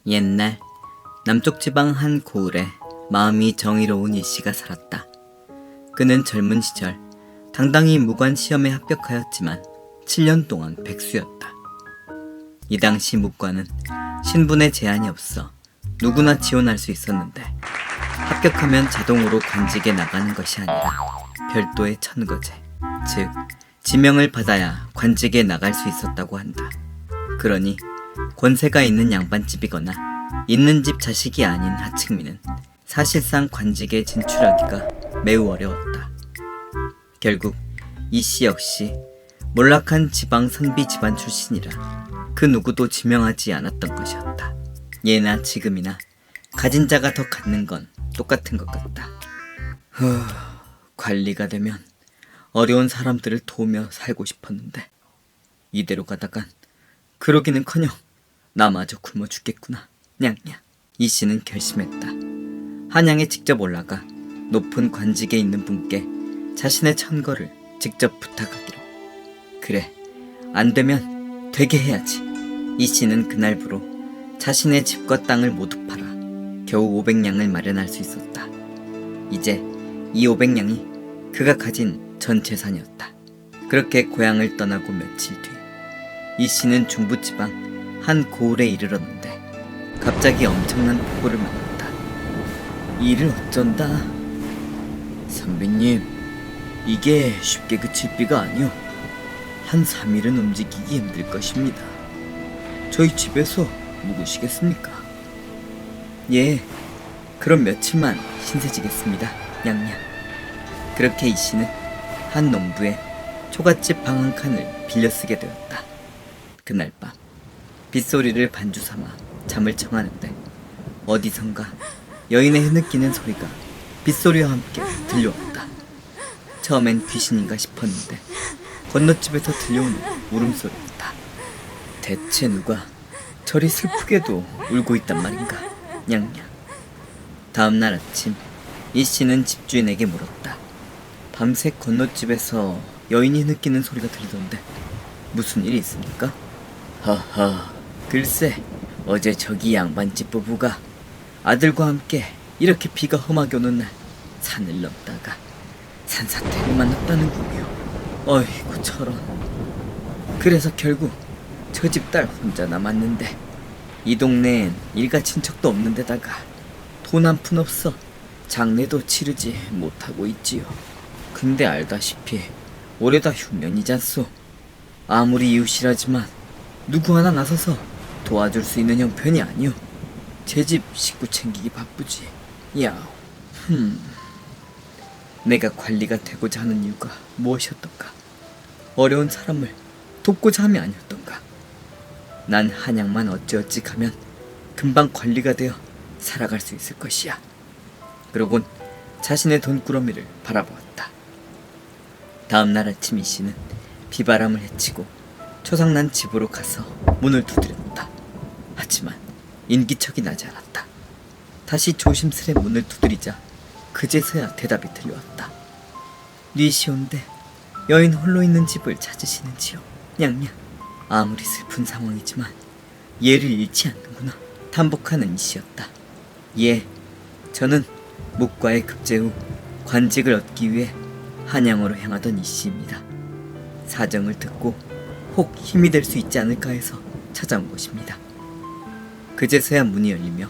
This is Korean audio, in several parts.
옛날 남쪽 지방 한 고을에 마음이 정의로운 이씨가 살았다. 그는 젊은 시절 당당히 무관 시험에 합격하였지만 7년 동안 백수였다. 이 당시 무관은 신분에 제한이 없어 누구나 지원할 수 있었는데 합격하면 자동으로 관직에 나가는 것이 아니라 별도의 천거제, 즉 지명을 받아야 관직에 나갈 수 있었다고 한다. 그러니 권세가 있는 양반집이거나 있는 집 자식이 아닌 하층민은 사실상 관직에 진출하기가 매우 어려웠다. 결국 이씨 역시 몰락한 지방 선비 집안 출신이라 그 누구도 지명하지 않았던 것이었다. 예나 지금이나 가진 자가 더 갖는 건 똑같은 것 같다. 관리가 되면 어려운 사람들을 도우며 살고 싶었는데 이대로 가다간 그러기는커녕 나마저 굶어 죽겠구나. 냥냥. 이씨는 결심했다. 한양에 직접 올라가 높은 관직에 있는 분께 자신의 천거를 직접 부탁하기로. 그래, 안 되면 되게 해야지. 이씨는 그날부로 자신의 집과 땅을 모두 팔아 겨우 500냥을 마련할 수 있었다. 이제 이 500냥이 그가 가진 전 재산이었다. 그렇게 고향을 떠나고 며칠 뒤 이씨는 중부지방 한 고을에 이르렀는데 갑자기 엄청난 폭우를 만났다. 이를 어쩐다. 선배님, 이게 쉽게 그칠 비가 아니오. 한 3일은 움직이기 힘들 것입니다. 저희 집에서 묵으시겠습니까? 예, 그럼 며칠만 신세지겠습니다. 냥냥. 그렇게 이씨는 한 농부의 초가집 방 한 칸을 빌려 쓰게 되었다. 그날 밤 빗소리를 반주 삼아 잠을 청하는데 어디선가 여인의 흐느끼는 소리가 빗소리와 함께 들려왔다. 처음엔 귀신인가 싶었는데 건너집에서 들려오는 울음소리였다. 대체 누가 저리 슬프게도 울고 있단 말인가. 냥냥. 다음날 아침 이씨는 집주인에게 물었다. 밤새 건너집에서 여인이 느끼는 소리가 들리던데 무슨 일이 있습니까? 허허, 글쎄 어제 저기 양반집 부부가 아들과 함께 이렇게 비가 험하게 오는 날 산을 넘다가 산사태를 만났다는군요. 어이구 저런. 그래서 결국 저 집 딸 혼자 남았는데 이 동네엔 일가 친척도 없는 데다가 돈 한 푼 없어 장례도 치르지 못하고 있지요. 근데 알다시피 올해 다 흉년이잖소. 아무리 이웃이라지만 누구 하나 나서서 도와줄 수 있는 형편이 아니오. 제 집 식구 챙기기 바쁘지. 야오. 내가 관리가 되고자 하는 이유가 무엇이었던가? 어려운 사람을 돕고자 함이 아니었던가? 난 한양만 어찌어찌 가면 금방 관리가 되어 살아갈 수 있을 것이야. 그러곤 자신의 돈꾸러미를 바라보았다. 다음날 아침 이씨는 비바람을 헤치고 초상난 집으로 가서 문을 두드렸다. 하지만 인기척이 나지 않았다. 다시 조심스레 문을 두드리자 그제서야 대답이 들려왔다. 뉘시온데 여인 홀로 있는 집을 찾으시는지요? 냥냥. 아무리 슬픈 상황이지만 예를 잃지 않는구나. 탄복하는 이씨였다. 예, 저는 묵과의 급제 후 관직을 얻기 위해 한양으로 향하던 이씨입니다. 사정을 듣고 혹 힘이 될 수 있지 않을까 해서 찾아온 것입니다. 그제서야 문이 열리며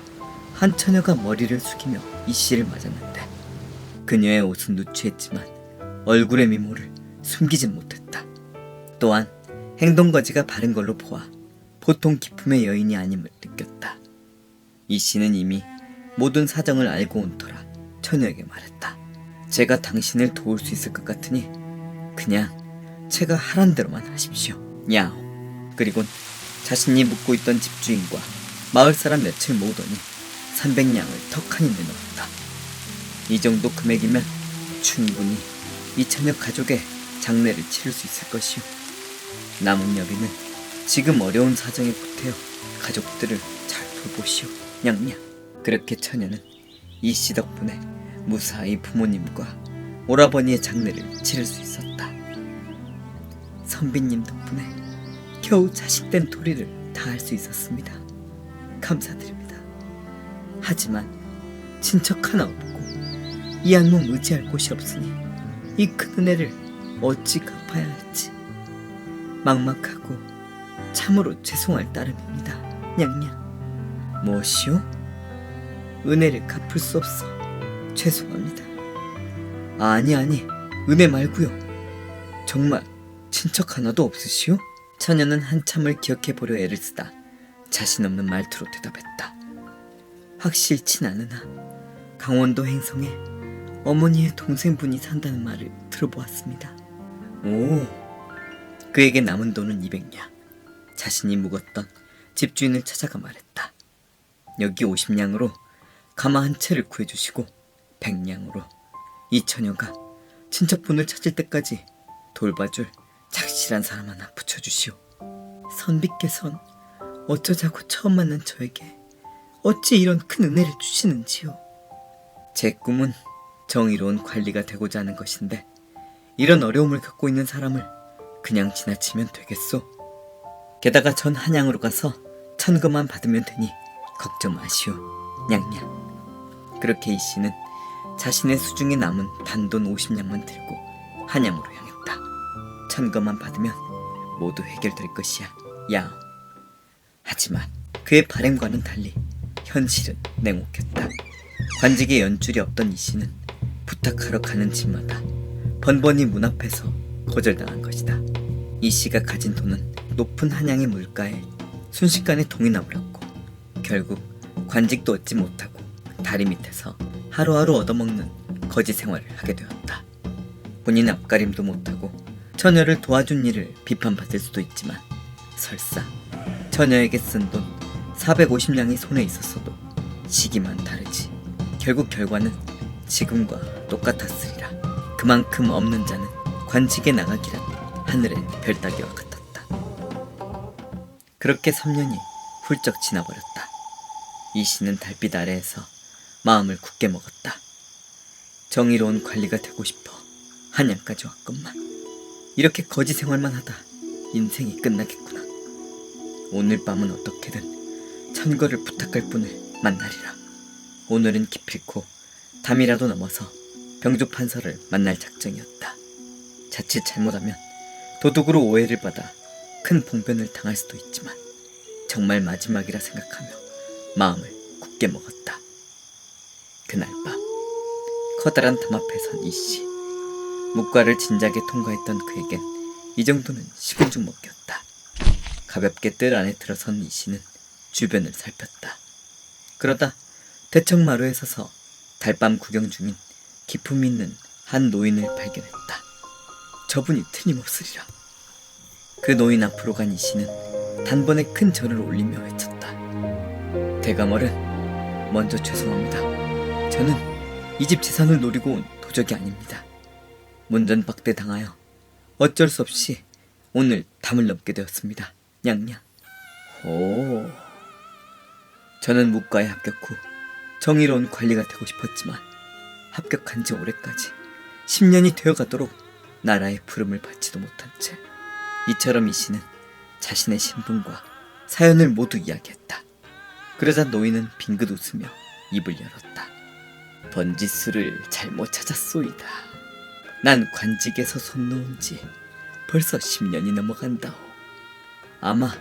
한 처녀가 머리를 숙이며 이씨를 맞았는데 그녀의 옷은 누추했지만 얼굴의 미모를 숨기진 못했다. 또한 행동거지가 바른 걸로 보아 보통 기품의 여인이 아님을 느꼈다. 이씨는 이미 모든 사정을 알고 온 터라 처녀에게 말했다. 제가 당신을 도울 수 있을 것 같으니 그냥 제가 하란 대로만 하십시오. 야오. 그리곤 자신이 묵고 있던 집주인과 마을 사람 몇을 모으더니 300냥을 턱하니 내놓았다. 이 정도 금액이면 충분히 이 처녀 가족의 장례를 치를 수 있을 것이오. 남은 여비는 지금 어려운 사정에 보태어 가족들을 잘 돌보시오. 냥냥. 그렇게 처녀는 이씨 덕분에 무사히 부모님과 오라버니의 장례를 치를 수 있었다. 선비님 덕분에 겨우 자식된 도리를 다할 수 있었습니다. 감사드립니다. 하지만 친척 하나 없고 이 한 몸 의지할 곳이 없으니 이 큰 은혜를 어찌 갚아야 할지 막막하고 참으로 죄송할 따름입니다. 냥냥. 무엇이요? 은혜를 갚을 수 없어 죄송합니다. 아니 은혜 말고요. 정말 친척 하나도 없으시오? 처녀는 한참을 기억해보려 애를 쓰다 자신 없는 말투로 대답했다. 확실치 않으나 강원도 행성에 어머니의 동생분이 산다는 말을 들어보았습니다. 오, 그에게 남은 돈은 200냥. 자신이 묵었던 집주인을 찾아가 말했다. 여기 50냥으로 가마 한 채를 구해주시고 100냥으로 이 처녀가 친척분을 찾을 때까지 돌봐줄 착실한 사람 하나 붙여주시오. 선비께선 어쩌자고 처음 만난 저에게 어찌 이런 큰 은혜를 주시는지요. 제 꿈은 정의로운 관리가 되고자 하는 것인데 이런 어려움을 겪고 있는 사람을 그냥 지나치면 되겠소. 게다가 전 한양으로 가서 천금만 받으면 되니 걱정 마시오. 냥냥. 그렇게 이 씨는 자신의 수중에 남은 단돈 50냥만 들고 한양으로 향했다. 천금만 받으면 모두 해결될 것이야. 야옹. 하지만 그의 바램과는 달리 현실은 냉혹했다. 관직에 연줄이 없던 이 씨는 부탁하러 가는 집마다 번번이 문 앞에서 거절당한 것이다. 이 씨가 가진 돈은 높은 한양의 물가에 순식간에 동이 나버렸고 결국 관직도 얻지 못하고 다리 밑에서 하루하루 얻어먹는 거지 생활을 하게 되었다. 본인 앞가림도 못하고 처녀를 도와준 일을 비판받을 수도 있지만 설사 처녀에게 쓴 돈 450냥이 손에 있었어도 시기만 다르지 결국 결과는 지금과 똑같았으리라. 그만큼 없는 자는 관직에 나가기란 하늘의 별따기와 같았다. 그렇게 3년이 훌쩍 지나버렸다. 이 씨는 달빛 아래에서 마음을 굳게 먹었다. 정의로운 관리가 되고 싶어 한양까지 왔건만 이렇게 거지 생활만 하다 인생이 끝나겠구나. 오늘 밤은 어떻게든 천거를 부탁할 분을 만나리라. 오늘은 기필코 담이라도 넘어서 병조 판서를 만날 작정이었다. 자칫 잘못하면 도둑으로 오해를 받아 큰 봉변을 당할 수도 있지만 정말 마지막이라 생각하며 마음을 굳게 먹었다. 그날 밤 커다란 담 앞에 선 이씨. 묵과를 진작에 통과했던 그에겐 이 정도는 식은 죽 먹기였다. 가볍게 뜰 안에 들어선 이씨는 주변을 살폈다. 그러다 대청마루에 서서 달밤 구경 중인 기품 있는 한 노인을 발견했다. 저분이 틀림없으리라. 그 노인 앞으로 간 이씨는 단번에 큰 절을 올리며 외쳤다. 대감어른, 먼저 죄송합니다. 저는 이 집 재산을 노리고 온 도적이 아닙니다. 문전박대 당하여 어쩔 수 없이 오늘 담을 넘게 되었습니다. 냥냥. 오. 저는 묵과에 합격 후 정의로운 관리가 되고 싶었지만 합격한 지 올해까지 10년이 되어가도록 나라의 부름을 받지도 못한 채 이처럼 이 씨는 자신의 신분과 사연을 모두 이야기했다. 그러자 노인은 빙긋 웃으며 입을 열었다. 번지수를 잘못 찾았소이다. 난 관직에서 손 놓은 지 벌써 10년이 넘어간다오. 아마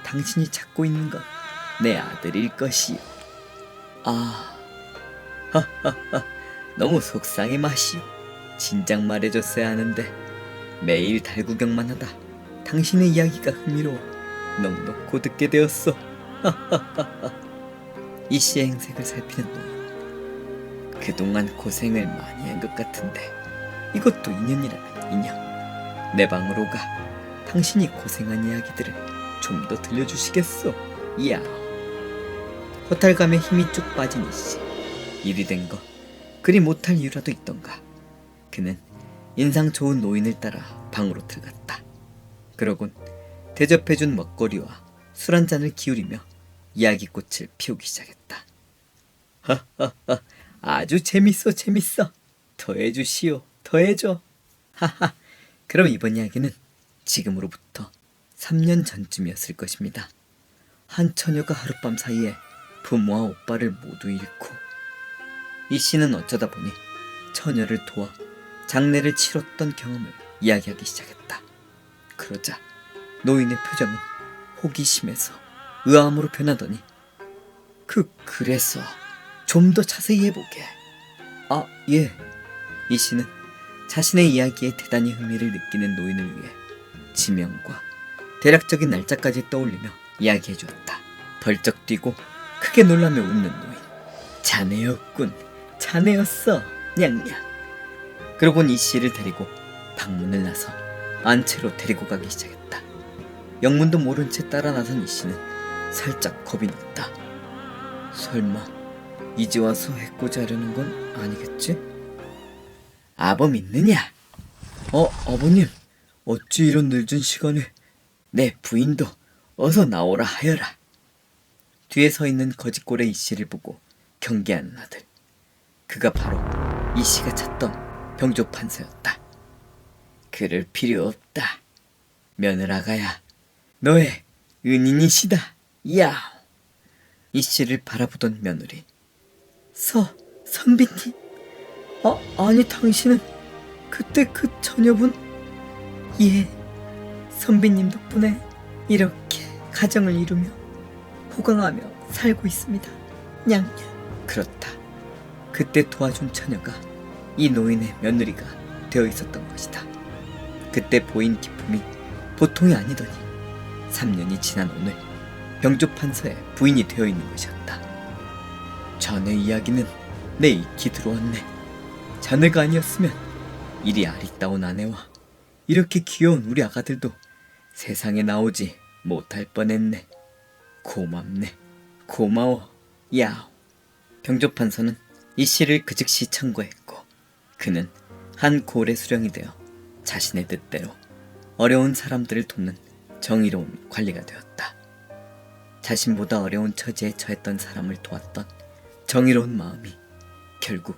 당신이 찾고 있는 건 내 아들일 것이요. 아, 하하하, 너무 속상해 마시오. 진작 말해줬어야 하는데 매일 달구경만 하다 당신의 이야기가 흥미로워 넋놓고 듣게 되었어. 하하하하. 이 씨의 행색을 살피는 노인. 그동안 고생을 많이 한 것 같은데 이것도 인연이라면 인연. 내 방으로 가 당신이 고생한 이야기들을 좀 더 들려주시겠소. 이야. 허탈감에 힘이 쭉 빠진 이씨. 일이 된 거 그리 못할 이유라도 있던가. 그는 인상 좋은 노인을 따라 방으로 들어갔다. 그러곤 대접해준 먹거리와 술 한 잔을 기울이며 이야기꽃을 피우기 시작했다. 하하하, 아주 재밌어. 더해주시오. 더해줘. 하하. 그럼 이번 이야기는 지금으로부터 3년 전쯤이었을 것입니다. 한 처녀가 하룻밤 사이에 부모와 오빠를 모두 잃고 이 씨는 어쩌다 보니 처녀를 도와 장례를 치렀던 경험을 이야기하기 시작했다. 그러자 노인의 표정은 호기심에서 의아함으로 변하더니 그래서 좀 더 자세히 해보게. 아, 예. 이 씨는 자신의 이야기에 대단히 흥미를 느끼는 노인을 위해 지명과 대략적인 날짜까지 떠올리며 이야기해 주었다. 벌쩍 뛰고 크게 놀라며 웃는 노인. 자네였군. 자네였어. 냥냥. 그러곤 이 씨를 데리고 방문을 나서 안채로 데리고 가기 시작했다. 영문도 모른 채 따라 나선 이 씨는 살짝 겁이 났다. 설마 이제 와서 해코지 하려는 건 아니겠지? 아범 있느냐? 아버님, 어찌 이런 늦은 시간에. 내 부인도 어서 나오라 하여라. 뒤에 서 있는 거짓골의 이 씨를 보고 경계하는 아들. 그가 바로 이 씨가 찾던 병조 판서였다. 그럴 필요 없다. 며느라가야, 너의 은인이시다. 야. 이 씨를 바라보던 며느리. 선비님? 아니 당신은 그때 그 처녀분? 예, 선비님 덕분에 이렇게 가정을 이루며 호강하며 살고 있습니다. 냥냥. 그렇다. 그때 도와준 처녀가 이 노인의 며느리가 되어 있었던 것이다. 그때 보인 기품이 보통이 아니더니 3년이 지난 오늘 병조 판서의 부인이 되어 있는 것이었다. 자네 이야기는 내 익히 들어왔네. 자네가 아니었으면 이리 아리따운 아내와 이렇게 귀여운 우리 아가들도 세상에 나오지 못할 뻔했네. 고맙네. 고마워. 야오. 병조 판서는 이 씨를 그 즉시 청구했고 그는 한 고을의 수령이 되어 자신의 뜻대로 어려운 사람들을 돕는 정의로운 관리가 되었다. 자신보다 어려운 처지에 처했던 사람을 도왔던 정의로운 마음이 결국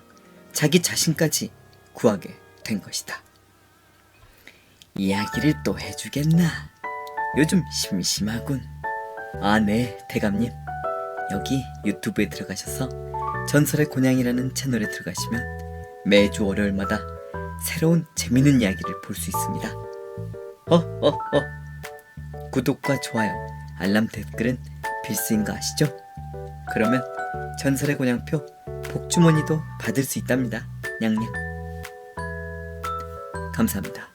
자기 자신까지 구하게 된 것이다. 이야기를 또 해주겠나? 요즘 심심하군. 아, 네, 대감님. 여기 유튜브에 들어가셔서 전설의 곤양이라는 채널에 들어가시면 매주 월요일마다 새로운 재밌는 이야기를 볼 수 있습니다. 구독과 좋아요, 알람 댓글은 필수인 거 아시죠? 그러면 전설의 곤양표 복주머니도 받을 수 있답니다. 냥냥. 감사합니다.